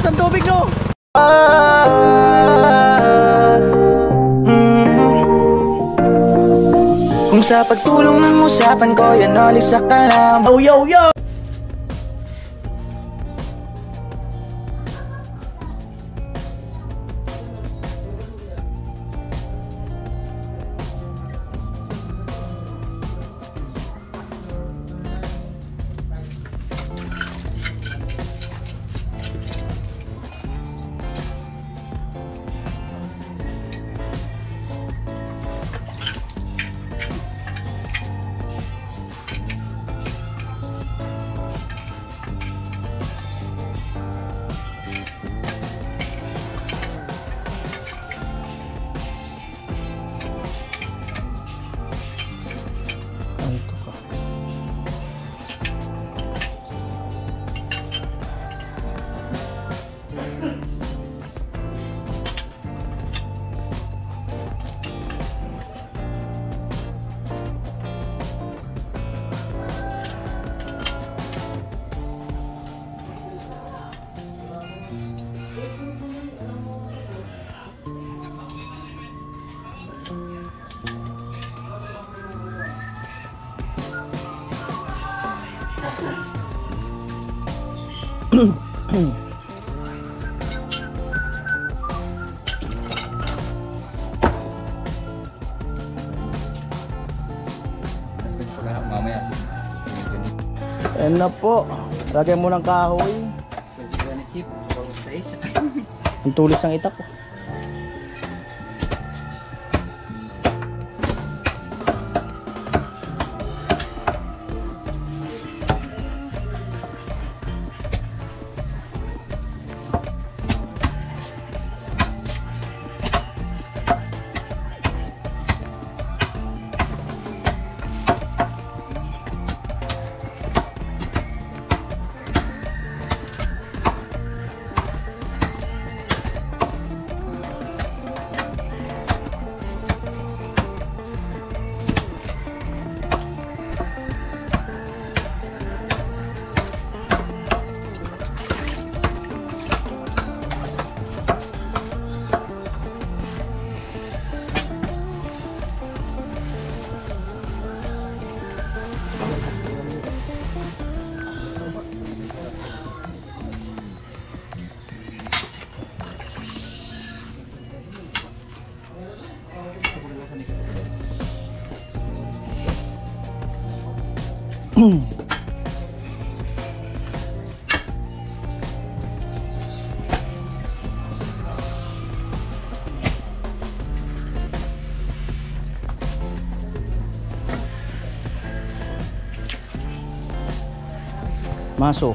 lakas ang tubig, no? Kung sa pagtulong ng usapan ko, yan alis sa kalam. Oh, yo, yo! Ayan na po. Lagyan mo ng kahoy. Ang tulis ng itak. Masuk.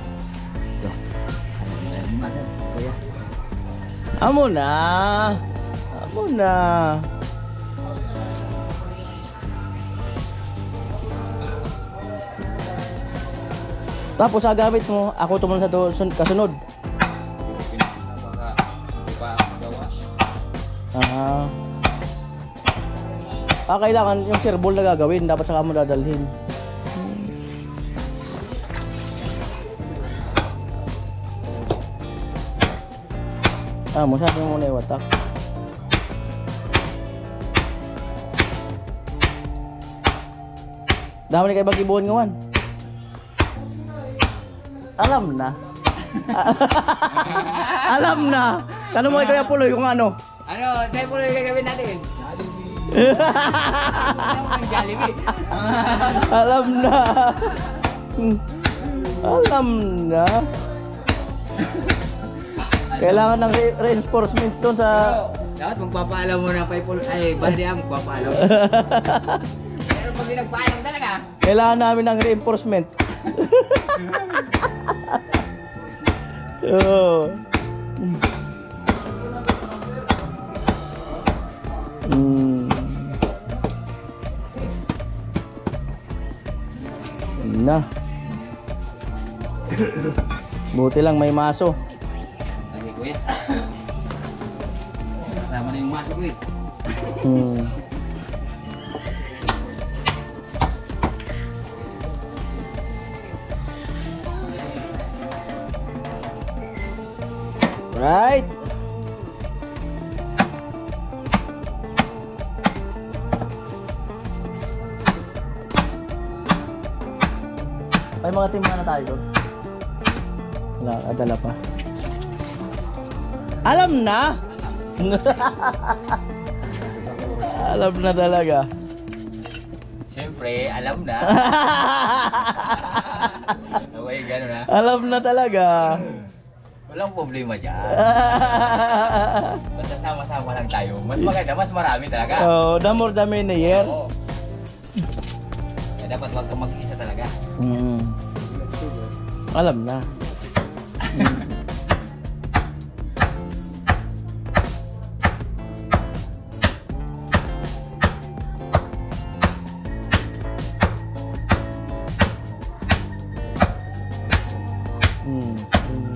Amo na. Amo na. Tapos gamit mo, ako tumunod sa kasunod. Kailangan yung serbol na gagawin, dapat saka mo dadalhin. Masabi mo muna yung watak. Dami na kayo mag-ibuhan ngawan. Alam na. Alam na. Tanong mo ikaw yung puloy kung ano. Ano, tayo puloy gagawin natin. Alam na. Alam na. Kailangan ng reinforcements doon sa... Dapat magpapaalam mo na Paypol. Ay, Baldia, magpapaalam. Pero pag nagpaalam talaga. Kailangan namin ng reinforcement. Oh. Na. Buti lang may maso. Kuya. Tama na yung maso ko eh. Right. May mga team na tayo doon. Wala, adala pa. Alam na. Alam na talaga. Siyempre, alam na. Okay, gano'n na. Alam na talaga. Walang problema dyan. Basta sama-sama lang tayo. Mas maganda, mas marami talaga. Oh, the more the merrier. Oo. Dapat wag kang mag-iisa talaga. Alam na.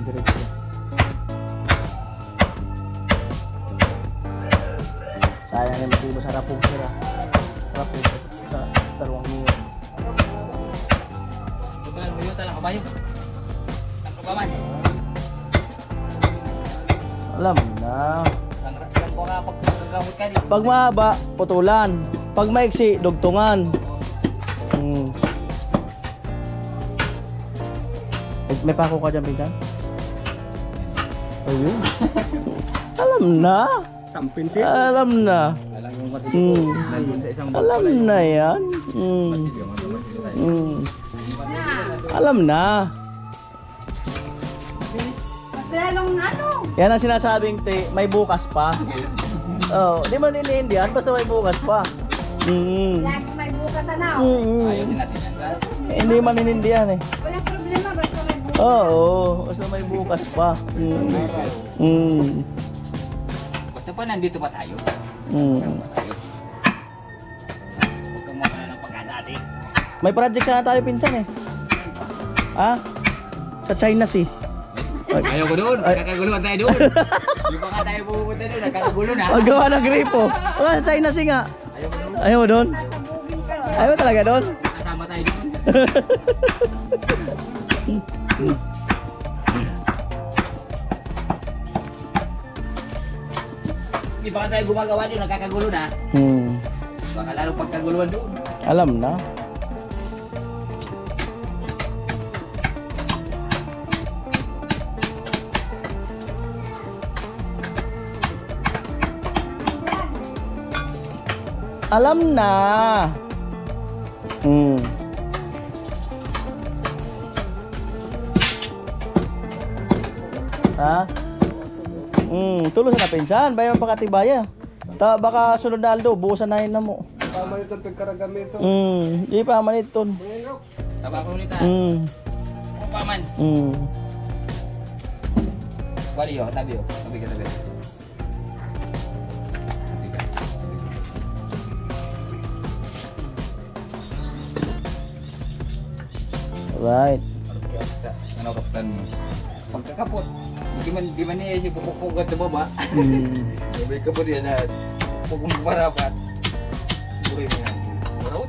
Diretso. Sayang na matibo sa rapong sira. Rapong sa dalawang milyon. Butulan mo yun talang kabayo. Ang kabaman. Alam na. Ang ko nga pagkagamot ka din. Pag mahaba, putulan. Pag maiksi, dugtungan. May pako ka dyan, Pinsan? Ayun. Alam na. Alam na. Alam yung matitip. Nandun sa isang Alam na yan. Alam na. Lalong ano? Yan ang sinasabing may bukas pa. Oh, di man iniindihan basta may bukas pa. Lagi may buka tanaw. Ayaw din natin yan. Hindi man inindihan eh. Walang problema, basta may buka. Oo, basta may bukas pa. Basta pa nandito pa tayo. Mm. Tayo. Huwag kang mawala ng pagkasa atin. May project na tayo, Pinsan eh. Ha? Sa China Sea. Ayaw ko doon, kakaguluhan tayo doon. Yung baka tayo pupunta doon, nagkakagulo na. Magawa ng gripo. Sa China Sea nga. Ayaw mo doon? Tatabugin ka. Ayaw mo talaga doon? Kasama tayo doon. Hindi baka tayo gumagawa doon, nagkakagulo na. Baka lalo pagkaguluhan doon. Alam na. Alam na. Ha? Tulos na, Pinsan. Bayan pa katibaya. Baka sunod na Aldo, buusan na yun na mo. Paman ito, pagkaragamito. Di pa man ito. Taba ko ulit ha. Ano pa man? Wali yun, tabi yun. Tabi ka, tabi. Right. Ano kapitan mo? Pagkakapot. Di man niya siya pupukugat sa baba. Sabi ka po diyan na pugong parapat. Buray mo yan. Marot?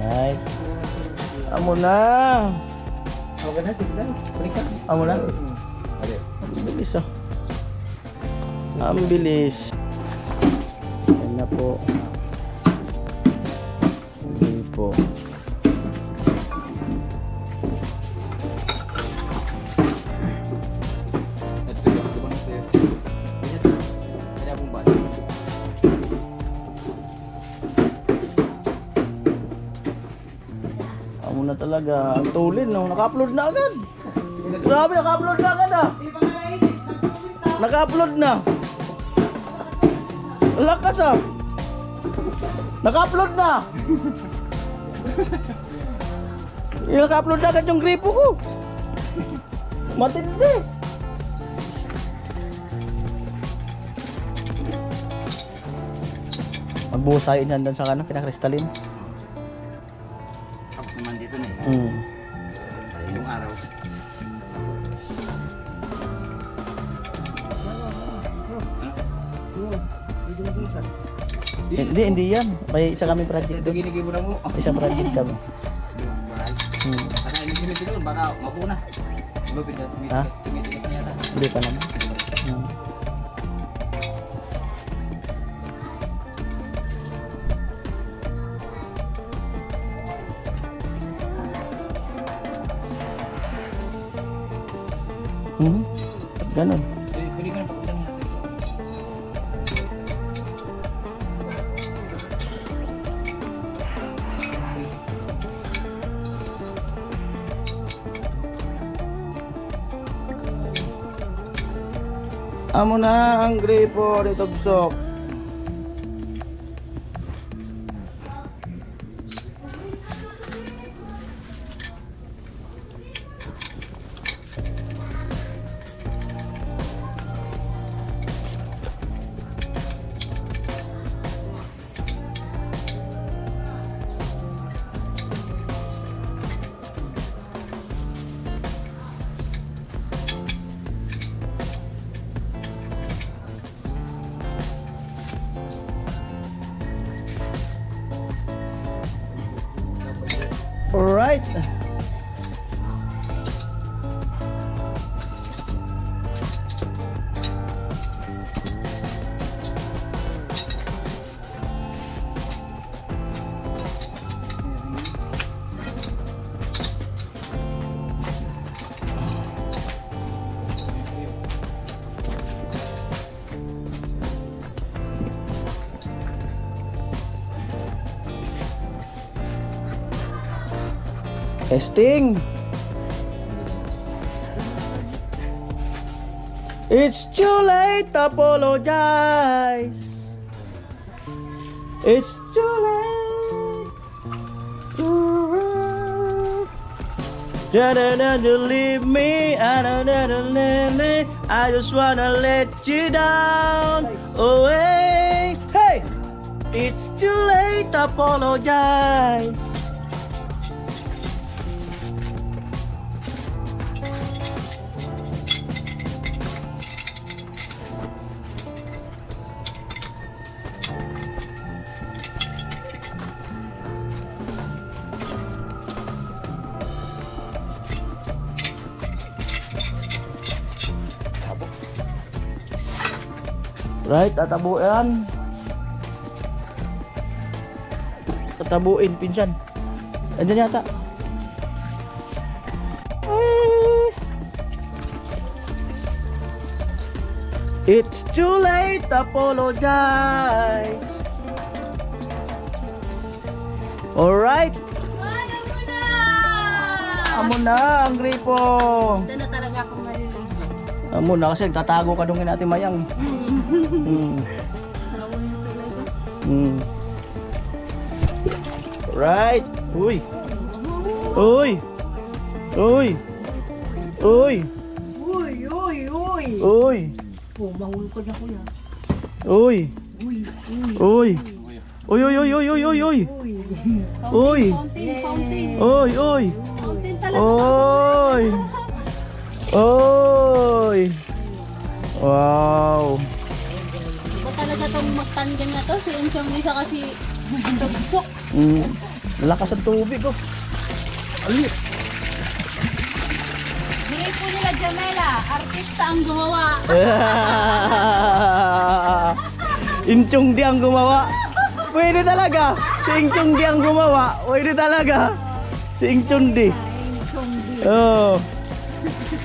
Right. Amo na. Ako ka na, tignan. Balik ka. Amo na. Ari. Ang bilis ah. Ang bilis. Yan na po. Hindi po. Amo na talaga. Ang tulin no. Naka-upload na agad. Grabe, naka-upload na agad ah. Naka-upload na. Lakas ah. Naka-upload na. Naka-upload na agad yung gripo ko. Matindi. Magbuhusay niyan doon sa pinakristalin. Tapos naman dito na eh. Yung araw. Hindi yan. May isa kami project Ito doon. ginigay mo na mo. Isang project kami. Baka hindi tumitigil, baka mabuna. Ha? Tumitigil na yata. Hindi pa naman. Ganon. Pwede ka na pakulang natin. Amo na ang gripo ni Tugsok. Alright. Testing. It's too late to apologize. It's too late to run. You leave me. I just wanna let you down. Away. Hey, it's too late to apologize. Right, tatabuin. Tatabuin, pinsan. Andyan yata. It's too late to apologize. Alright. Amo na ang gripo. Ito na talaga akong maliligo. Amo na kasi tatago ka dungin natin mayang. Right. Uy. Uy. Uy. Uy. Uy, uy, uy. Uy. Oh, mahulog ka niya kuya. Uy. Uy, Uy. uy. Uy, uy, uy, uy, uy, uy, uy. Uy. Fountain, fountain. Uy, uy. Fountain talaga. Uy. Uy. Wow. Ba talaga itong magtanggan na to? Si Enchong Lisa kasi Tugsok. Lakas ang tubig oh. Ali. Bigay po nila Jamela, artista ang gumawa. Inchong di ang gumawa. Pwede talaga. Si Inchong di ang gumawa. Pwede talaga. Si Inchong di. Oh.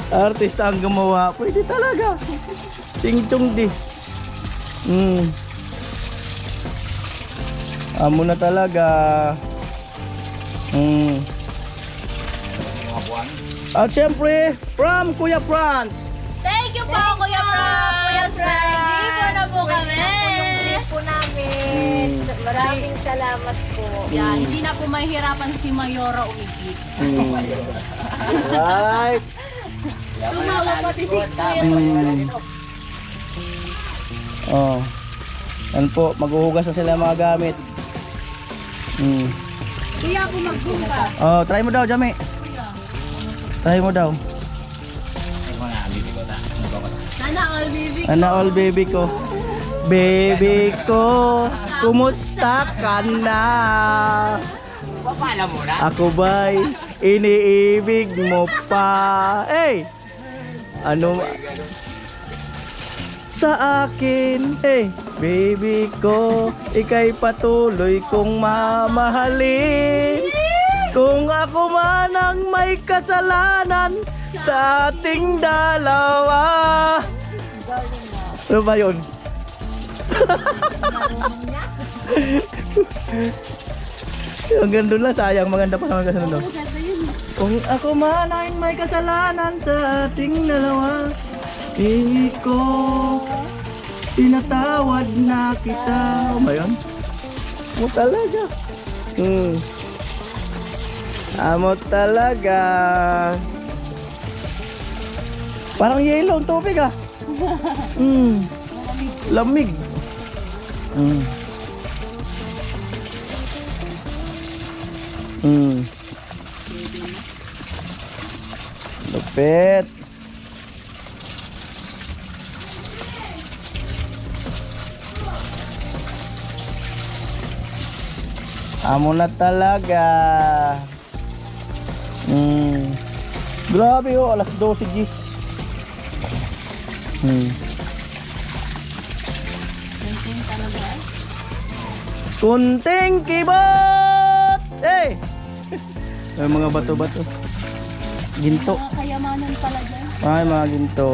Artista ang gumawa. Pwede talaga. Si Inchong di. Amo na talaga. At syempre, from Kuya Franz. Thank you po, Kuya Franz. Nandito na po kami. Po namin. Maraming salamat po. Yeah, hindi na po mahihirapan si Mayora umigit. Right. Tumawa pati si Kuya. Oh. Yan po, maghuhugas na sila ng mga gamit. Kuya ako magbumba. Oh, try mo daw, Jami. Try mo daw. Sana all baby. Ana all baby ko. Baby ko, kumusta ka na? Papala mo na. Ako ba'y iniibig mo pa. Hey! Ano sa akin, hey, baby ko, ika'y patuloy kong mamahalin. Kung ako man ang may kasalanan sa ating dalawa. Ano ba yun? Hanggang doon lang, sayang, maganda pa naman kasunod. Oo, ganda yun. Kung ako man ay may kasalanan sa ating dalawa, hindi ko tinatawad na kita. O ba yun? Mo talaga. Amo talaga. Parang yellow ang tubig ah. Lamig. Lupit. Amo na talaga. Grabe oh, alas 12 gis. Kunting kibot. Eh. May mga bato-bato. Ginto. Mga kayamanan pala dyan. Ay, mga ginto.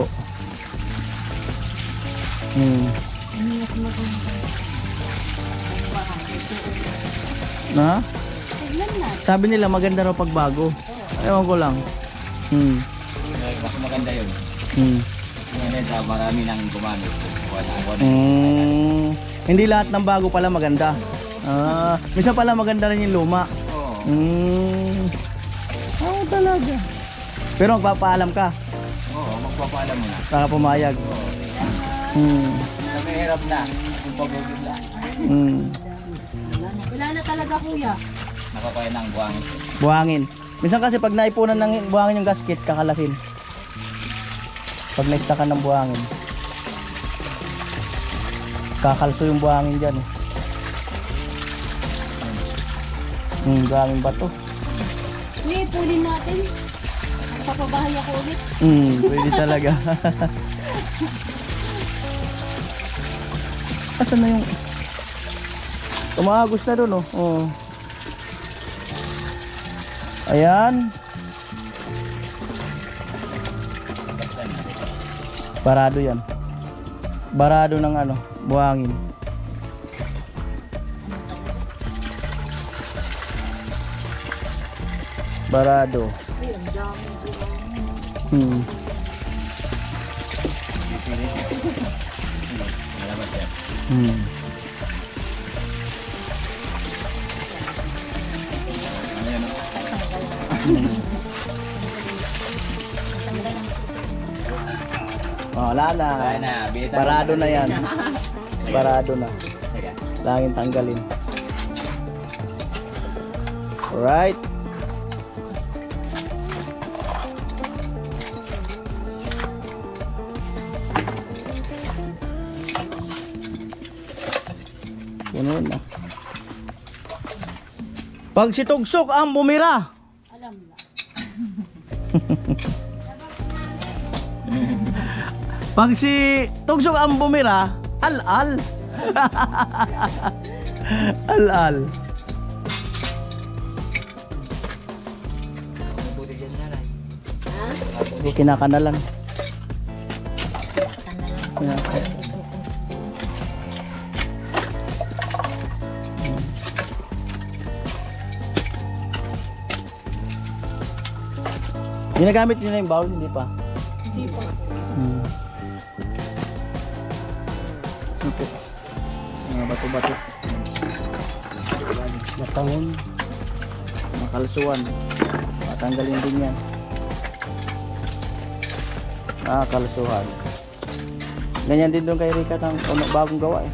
Na? Tignan na. Sabi nila maganda raw pagbago. Ewan ko lang. Mas maganda yun. Ngayon na marami nang gumamit. Hindi lahat ng bago pala maganda. Minsan pala maganda rin yung luma. Oo. Oo talaga. Pero magpapaalam ka. Oo, magpapaalam mo na. Saka pumayag. Nagahirap na. Kung pagugid na. Wala na talaga kuya. Nakakaya ng buwangin. Buhangin. Minsan kasi pag naipunan ng buhangin yung gasket, kakalasin. Pag na-stackan ng buhangin, kakalso yung buhangin dyan. Daming bato. Hindi, pulin natin. Papabahay ako ulit. Pwede talaga. Asan na yung... Tumagos na dun oh. Ayan. Barado yan. Barado ng ano, buhangin. Barado. Wala na. Barado na yan. Barado na. Langin tanggalin. Alright. Puno na. Pag si Tugsok ang bumira. Alam na. Pag si Tugsok ang bumira, al-al. Al-al. Kinakanalan. Kinakanalan. Ginagamit nyo na yung bowl, hindi pa? Hindi pa. Okay. Mga bato-bato. Matahon. Makalsuan. Matanggalin din yan. Kalsuhan. Ganyan din doon kay Rika ng bagong gawa eh.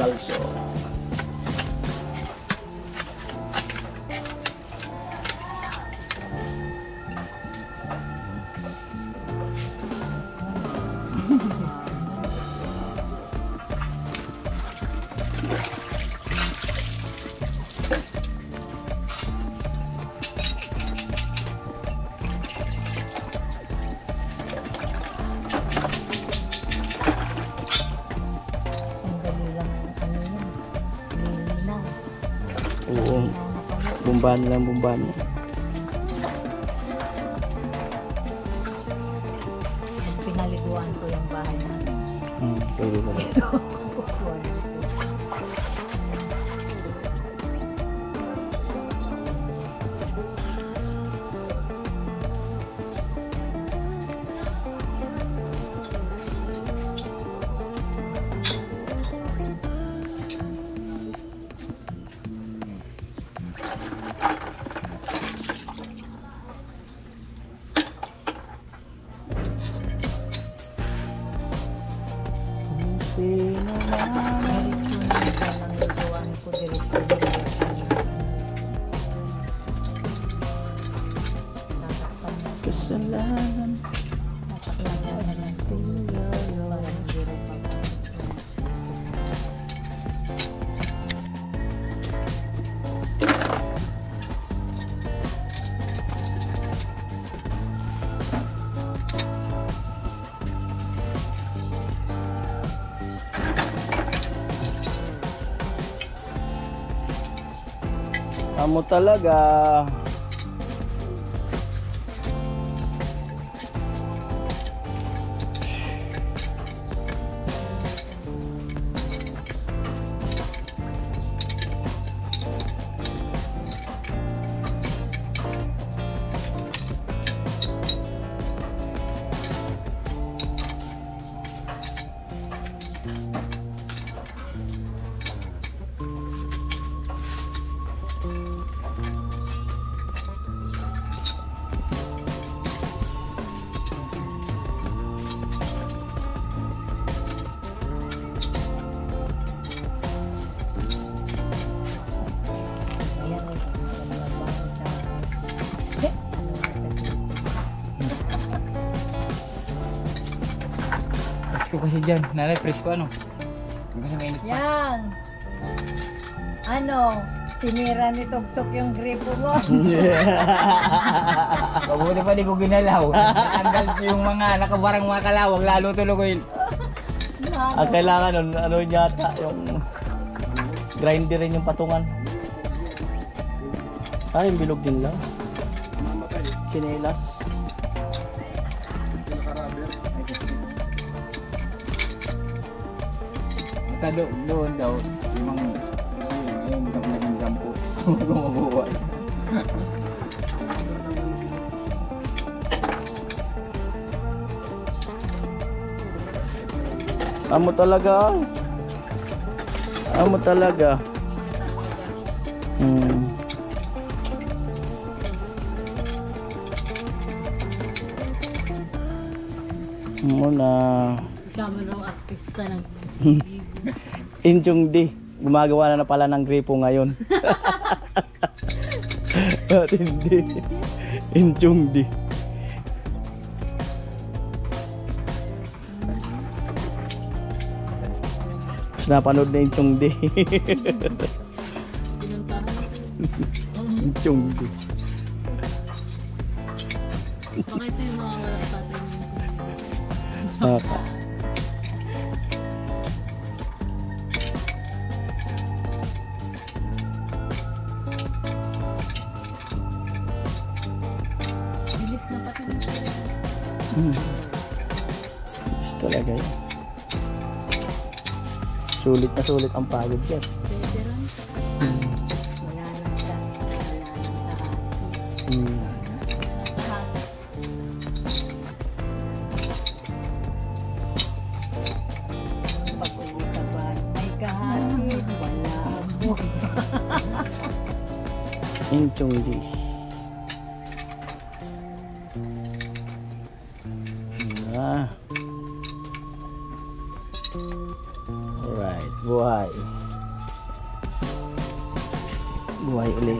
also. Sandali lang ano yun. Lilinaw. Oo. Bumban lang, bumban. Pinaliguan ko yung bahay namin. Pwede ba rin? Sino naman? Pinaliguan ko diretso nila. Kasalanan. Amo talaga. Fresh ko kasi dyan. Nanay, fresh ko ano? Kasi mainit pa. Yan. Ano? Sinira ni Tugsok yung gripo mo. Mabuti pa di ko ginalaw. Natanggal yung mga nakabarang mga kalawang. Lalo tulugoyin. Ang kailangan nun, ano yata, yung grinder rin yung patungan. Yung bilog din lang. Chinelas. Basta doon daw, yung naging jampo. Gumabuhay. Amo talaga. Amo talaga. Muna. Kami raw artista ng Inchung di. Gumagawa na pala ng gripo ngayon. Hindi. Inchung di. Napanood na Inchung di. Inchung di. Baka ito yung mga walang tatay Okay. bilis na pati nito. Gusto talaga yun. Sulit na sulit ang pagod yan. Veteran. Wala na siya. Pag-uwi ka ba? May kahatid. Wala mo. Inchung di. Alright, buhay. Buhay uli.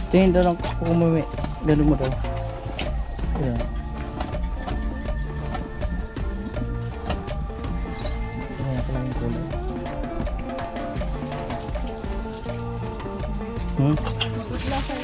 Tingin daw ng kumumi. Ganun mo daw. Ayan. Ayan pala yung kulay. Maputla sa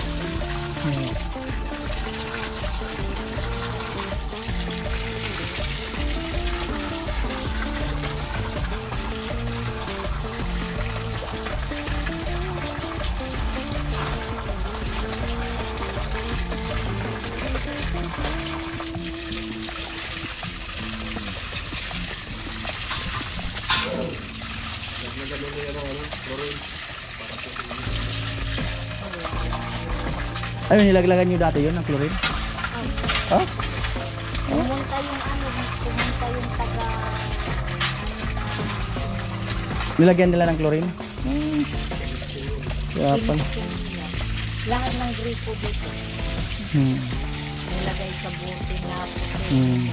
Ayun, nilaglagan nyo dati yun, ang chlorine? Ha? Pumunta yung pumunta yung taga... Nilagyan nila ng chlorine? Kaya pala. Lahat ng gripo dito. Nilagay sa bote na puti.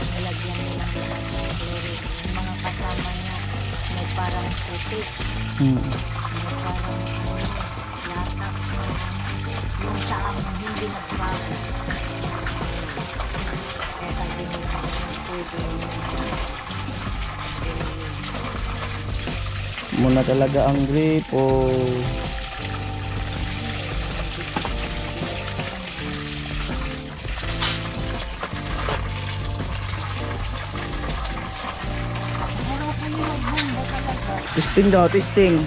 Nilagyan nila ng chlorine. Yung mga kasama niya, may parang puti. May parang latak. Yung sa amin, hindi nagbago. Kaya sabi nila, pwede Muna talaga ang gripo. Testing daw, testing.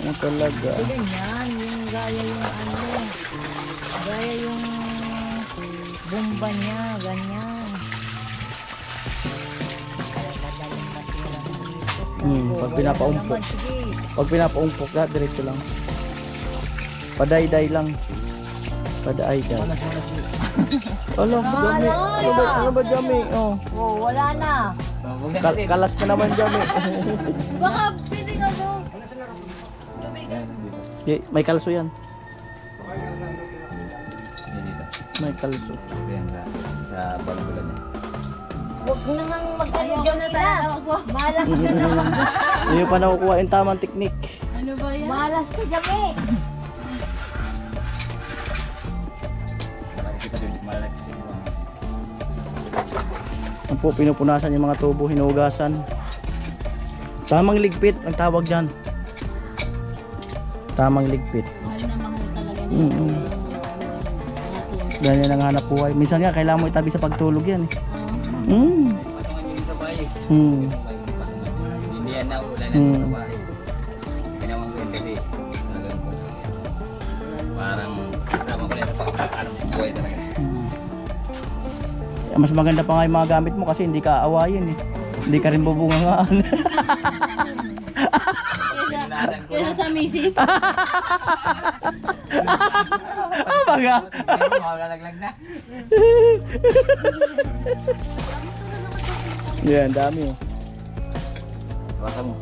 Ano talaga? ganyan, yung gaya yung gaya yung bomba niya, ganyan. Kaya madaling matira dito. Pag pinapaumpok. Sige. Pag pinapaumpok lahat, diretso lang. Paday-day lang. Paday-day. Alam, dami. Ano ba dami? Oh. Oh, wala na. Kalas ka naman dami. baka pwede nga mo. May kalso yan. Dito. May kalso. Yan sa balbulan niya. Huwag na nang mag-ano dyan nila. Tawag mo. Malas ka naman. Hindi pa nakukuha yung tamang teknik. Ano ba yan? Malas ka dyan eh. Malaki pa din, malaki pa din. Ang po, pinupunasan yung mga tubo, hinugasan. Tamang ligpit ang tawag dyan. Tamang ligpit. Mahal naman ho talaga nila. Ganyan ang hanap buhay. Minsan nga, kailangan mo itabi sa pagtulog yan eh. Patungan yung sa bahay. Hindi yan na ulan na sa bahay. Ginawa ko yun kasi talagang parang kasama ko na sa pagkakarap ng buhay talaga. Mas maganda pa nga yung mga gamit mo kasi hindi ka aawayin eh. Hindi ka rin bubungangaan. Kesa sa misis. Ano ba ga? Malalaglag na. Yan, dami oh. Baka mo.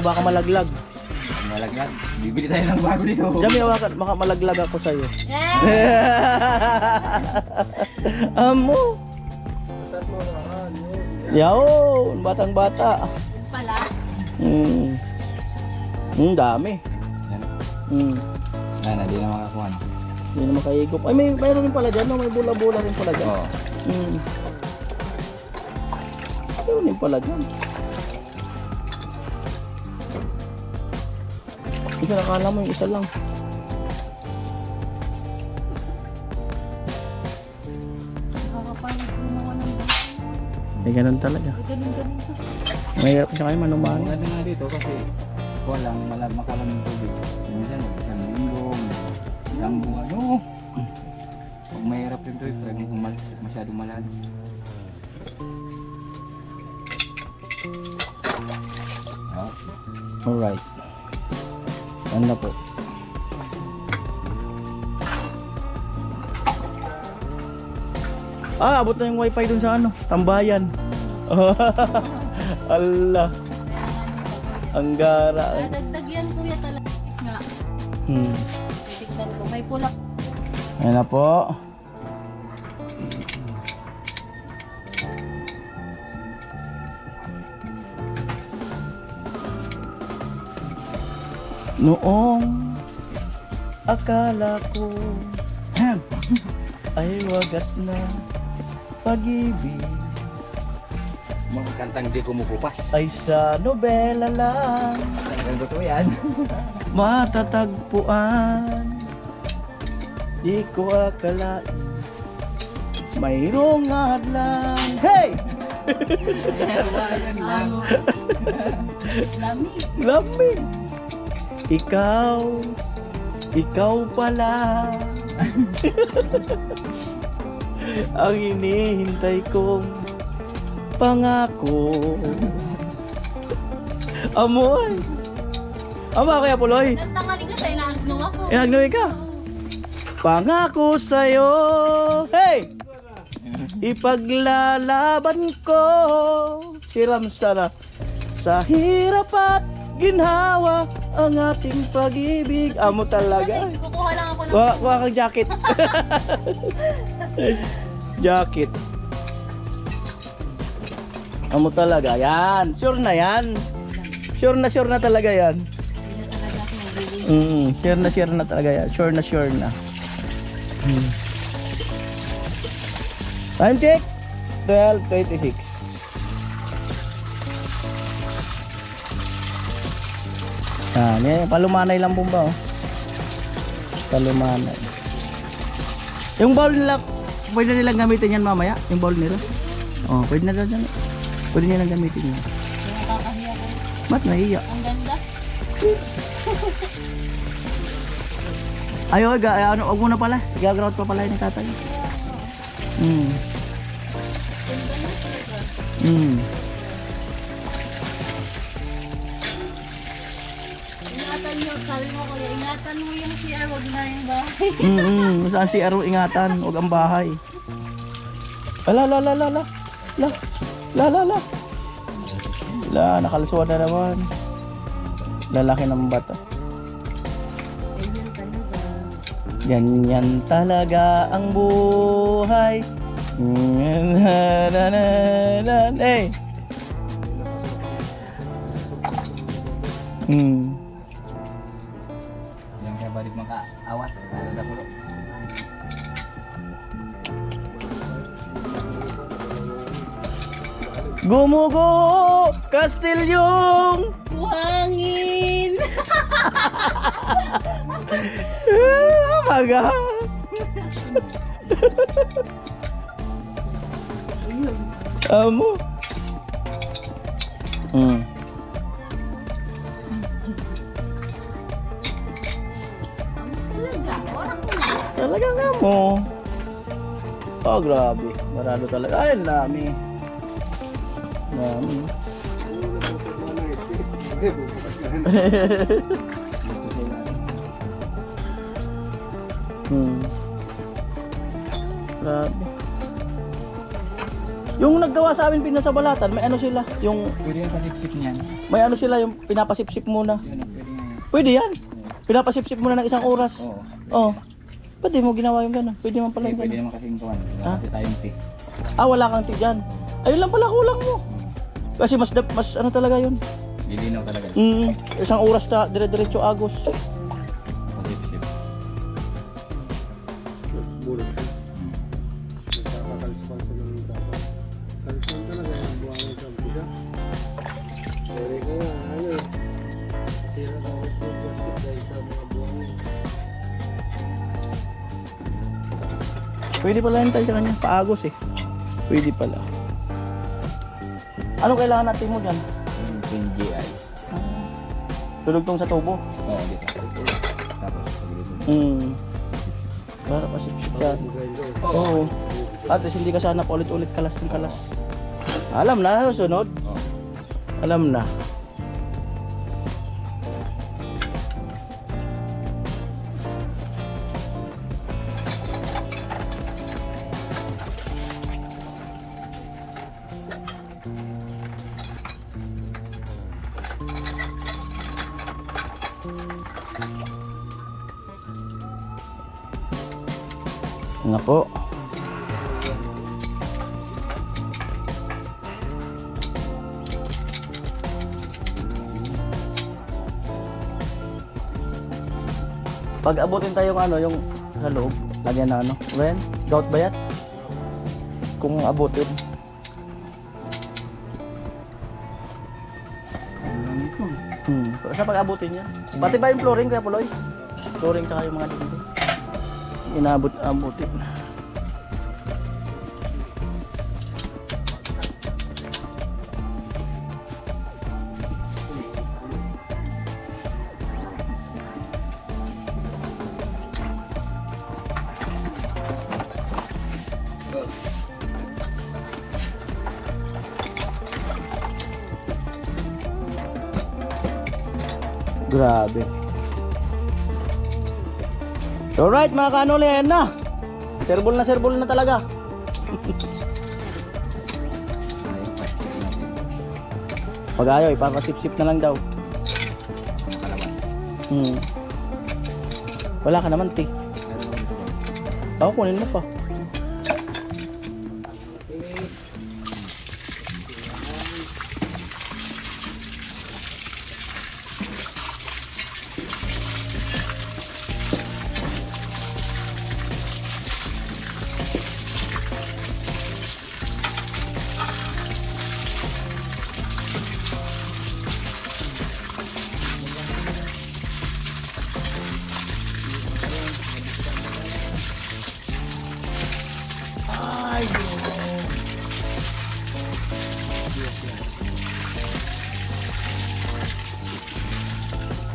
Baka malaglag. Malaglag. Bibili tayo ng bago dito. Jami, baka malaglag ako sa'yo. Amo. Yaw, batang bata. Pala. Dami. Yan. Di na makakuha. Hindi na makaigop. Ay, mayroon rin pala dyan. No? May bula-bula rin pala dyan. Oo. Mayroon rin pala dyan. Isa nakala mo yung isa lang. Nakakapalit gumawa ng bahay. Eh, ganun talaga. Ganun-ganun to. Mahirap siya kayo manumano. Ang ganda nga dito kasi walang makalang ng tubig. Minsan, isang linggo, isang buwan. No! Pag mahirap rin ito, masyadong malalim. Alright. Ano na po? Abot na yung wifi dun sa ano, tambayan. Allah. Ang gara. Dagdag yan kuya talaga. Nga. Titignan ko. May pulak. Ayan na po. Noong akala ko ay wagas na pag-ibig, Mga kantang di kumukupas. ay sa nobela lang Talagang totoo yan. matatagpuan. Di ko akalain mayroong adlang. Hey! Lamig. Lamig! Ikaw pala ang hinihintay kong pangako. Amoy! Ama kaya Puloy? Natangaling ka sa inaagno ako. Inagnoy ka? Pangako sa'yo, hey! Ipaglalaban ko siram sana sa hirap at ginhawa ang ating pag-ibig. Amo talaga. Kukuha lang ako ng... Kuha kang jacket. Jacket. Amo talaga. Yan. Sure na yan. Sure na talaga yan. Hindi na talaga ako magbibig. Sure na talaga yan. Sure na. Time check. 12:26. Yan, palumanay lang bomba, oh. Palumanay. Yung bowl nila, pwede nilang gamitin yan mamaya, yung bowl nila. Oh, pwede nilang gamitin yan. Nakakahiya ko. Ba't nahiya? Ang ganda. Ayaw, wag muna pala. Gaground pa pala yung tatay. Ingatan nyo, sabi mo kuya, ingatan mo yung CR, wag na yung bahay. Saan si Aro ingatan, wag ang bahay. La. Nakaluswa na naman. Lalaki ng bata. Ganyan talaga ang buhay. Hey. Yan kaya balik makaawat. Nalala ko. Gumugo Kastilyong Buhangin! Maga. Amo. Talaga nga mo. Oh, grabe. Marado talaga. Ay, dami. Dami. Grabe. Yung naggawa sa amin pinasabalatan, may ano sila, yung Pwede yan sa sip-sip niyan. may ano sila yung pinapasipsip muna. Yun ang pwede nga. Pwede yan. Pinapasipsip muna ng isang oras. Oo. Oh. Pwede mo ginawa yung gano'n. Pwede man pala yung Pwede gano'n. naman kasing kawan. Wala Ah? kasi tayong tea. Wala kang tea dyan. Ayun lang pala kulang mo. Kasi mas ano talaga yun. Lilinaw talaga. Isang oras na dire-diretso agos. Sa sip-sip. Pwede pala yun tayo sa kanya. Paagos eh. Pwede pala. Ano kailangan natin mo dyan? Yung PNGI. Tulog sa tubo. Oo, dito. Tapos, pag-ibig. Para pasipsip siya. Oo. At least hindi ka sana paulit-ulit kalas ng kalas. Alam na, sunod. Oo. Alam na. Nga po. Pag abutin tayo yung ano, yung sa loob, lagyan na ano. Ren, gout ba yan? Kung abutin. Sa pag abutin niya. Pati ba yung flooring kaya Puloy? Flooring tsaka yung mga dito. Inaabot-abutin. Grabe. Alright mga kanoli, ayan na. Serbol na talaga. Pag ayaw, ipapasip-sip na lang daw. Wala ka naman, ti. Ako, kunin mo pa.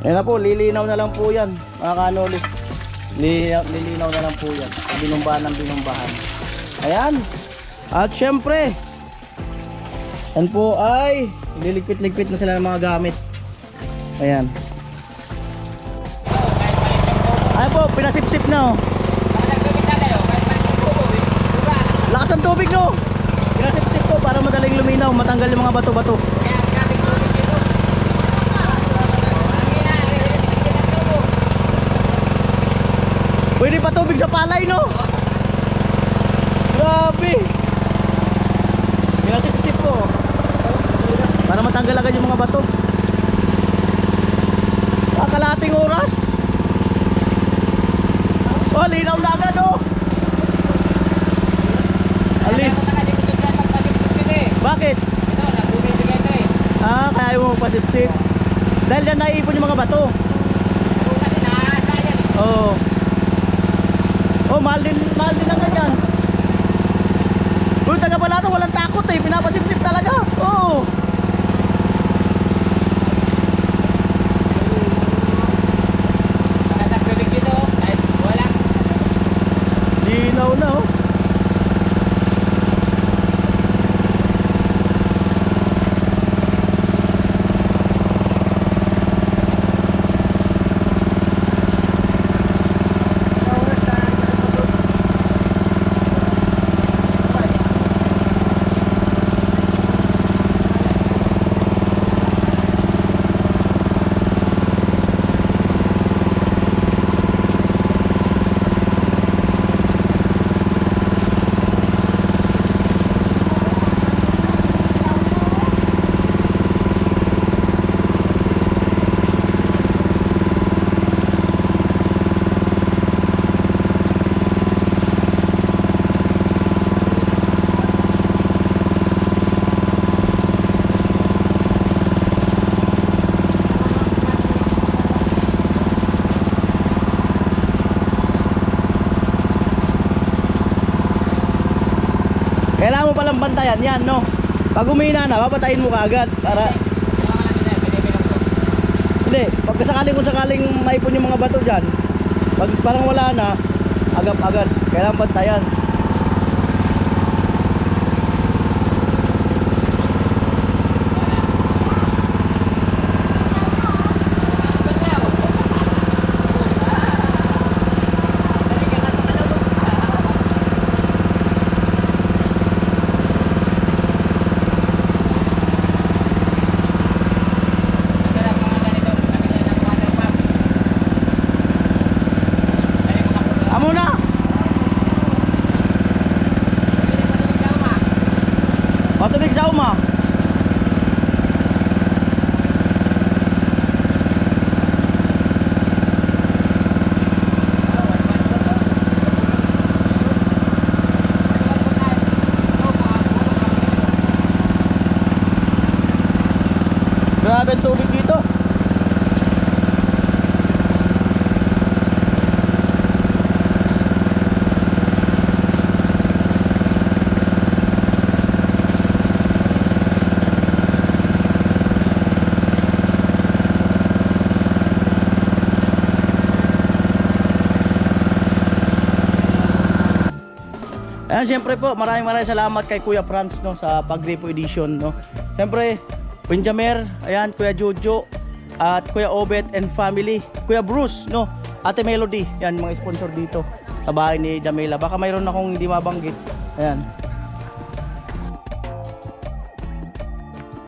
Ayan na po, lilinaw na lang po yan mga kanoli. Lilinaw na lang po yan. Binumbahan ng binumbahan. Ayan. At syempre, yan po ay liligpit-ligpit na sila ng mga gamit. Ayan. Ayan po, pinasip-sip na oh. Lakas ang tubig no. Pinasip-sip po para madaling luminaw, matanggal yung mga bato-bato. Pwede pa tubig sa palay no? Grabe. Pinasip-sip po para matanggal agad yung mga bato. Kalahating oras. Oh, linaw na agad oh. Alin? Bakit? Ah, kaya mo pasip-sip. Dahil dyan naiipon yung mga bato. Oo. Oh, mahal din ang ganyan. Kung taga pala ito, walang takot eh. Pinapasip-sip talaga. Oo. Linaw na oh. Kailangan mo palang bantayan yan no. Pag umihina na, papatayin mo kaagad para hindi, pag sakaling maipon yung mga bato dyan, pag parang wala na, agad kailangan bantayan. Amo na. Matubig sa uma. Grabe ang tubig dito. Ayan, siyempre po, maraming salamat kay Kuya Franz, no, sa Pagripo Edition, no. Siyempre, Benjamer, ayan, Kuya Jojo, at Kuya Obet and family, Kuya Bruce, no, Ate Melody, yan, mga sponsor dito sa bahay ni Jamela. Baka mayroon akong hindi mabanggit. Ayan.